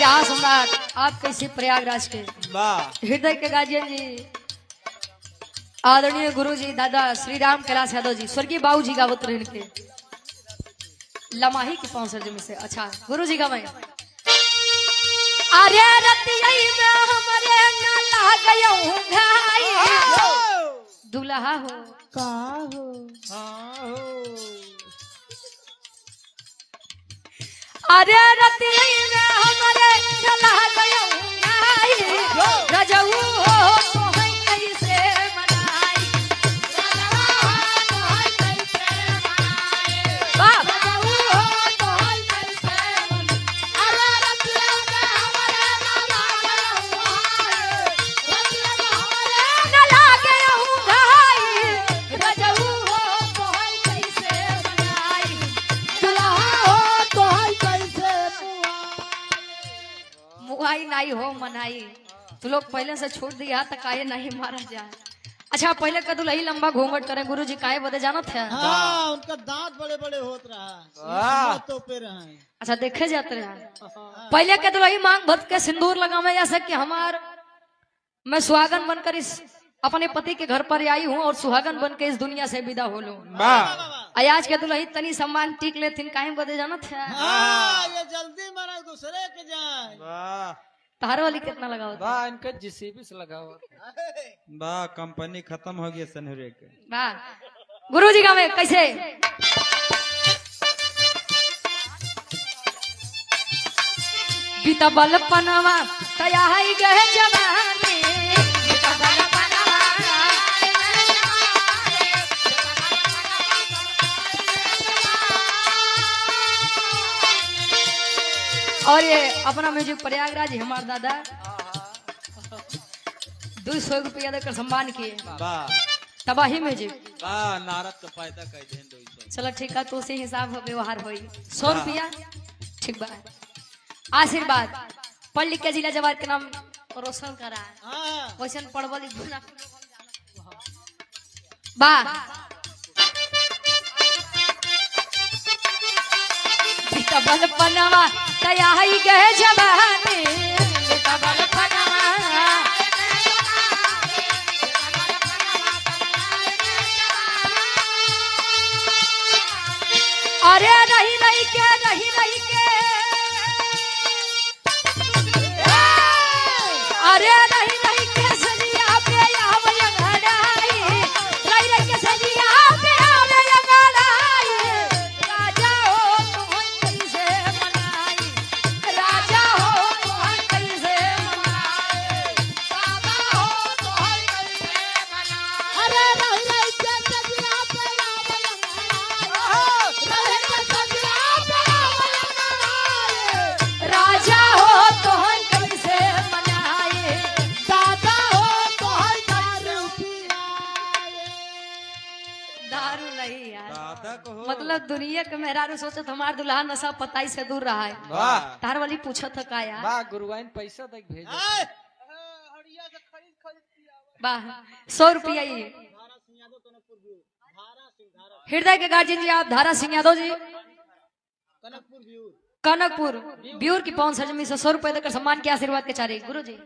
कहा सम्राट आप कैसे प्रयागराज के हृदय के गार्जियन जी आदरणीय गुरु जी दादा श्री राम कैलाश यादव जी स्वर्गीय बाबू जी गावत रहन के लमाही के पहुंचल जमी से। अच्छा गुरु जी गावे अरे रतिया में हमरे न लागयो घाई दुल्हा हो का हो अरे रतिया में हमरे न लागयो घाई रजऊ हो तोहई कैसे मनाई बाप मुआई नहीं हो मनाई तो लोग पहले से छोड़ दिया तो काहे नहीं मारा जाए। अच्छा पहले का दुल्ही लंबा घूंघट करे गुरु जी काहे बदे जाना थे। हाँ, उनका दांत बड़े बड़े होत रहा तो पे रहे। अच्छा देखे जाते रहे पहले के दुल्ही मांग भर के सिंदूर लगावे जैसे कि हमार मैं सुहागन बनकर इस अपने पति के घर पर आई हूँ और सुहागन बन के इस दुनिया से विदा हो लूं। आज के दुल्ही तनी सम्मान टीक लेथिन काहे बदे जाना थे। ये जल्दी मारा दूसरे के जाए। तार वाली कितना लगाओ वाह इनका जेसीबी से लगाओ वाह कंपनी खत्म हो गई सनहुरे के। वाह गुरु जी गावे कैसे बीता बल पनवा तया है गए जवानी बीता बल पनवा और ये अपना म्यूजिक प्रयागराज हमारे दादा 200 रुपया देकर सम्मान किए तबाही म्यूजिक नारद का फायदा कर दें। चलो ठीक है तो उसी हिसाब हो व्यवहार हो 100 रुपया ठीक बा। आशीर्वाद पढ़ लिख के जिला जवाब के नाम रोशन करा वैसे पढ़वल बा बल पनवा तया ही गए जवानी बल पनवा अरे नहीं नहीं के नहीं नहीं के अरे नहीं नहीं के सजिया पे आवे घड़ाई रही रही के सजिया पे आवे घड़ाई राजा हो तोहन कैसे मनाई राजा हो तोहन कैसे मनाई बाबा हो तोहन कैसे मनाई अरे रही रही के सजिया पे आवे घड़ाई रही के सजिया पे आवे घड़ाई राजा हो तोहन कैसे मनाई दादा हो तोहन दारू पियाए दारू नहीं यार दादा को हो। मतलब दुनिया के मेहरारू सोचत हमार दुल्हा नशा पताई से दूर रहा है। तार वाली पूछत था का यार वाह गुरुवाइन पैसा तक भेज वाह 100 रुपया ये हृदय के गार्जियन जी आप धारा सिंह यादव जी कनकपुर ब्यूर की पवन सजमी से 100 रुपए देकर सम्मान के आशीर्वाद के चारे गुरु जी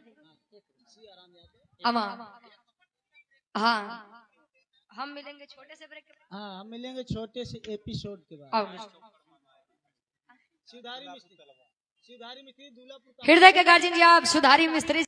अमा हाँ हम मिलेंगे छोटे से ब्रेक के हाँ हम मिलेंगे छोटे से एपिसोड के बाद। बाद सुधारी मिस्त्री दूल्हा हृदय के गार्जियन जी आप सुधारी मिस्त्री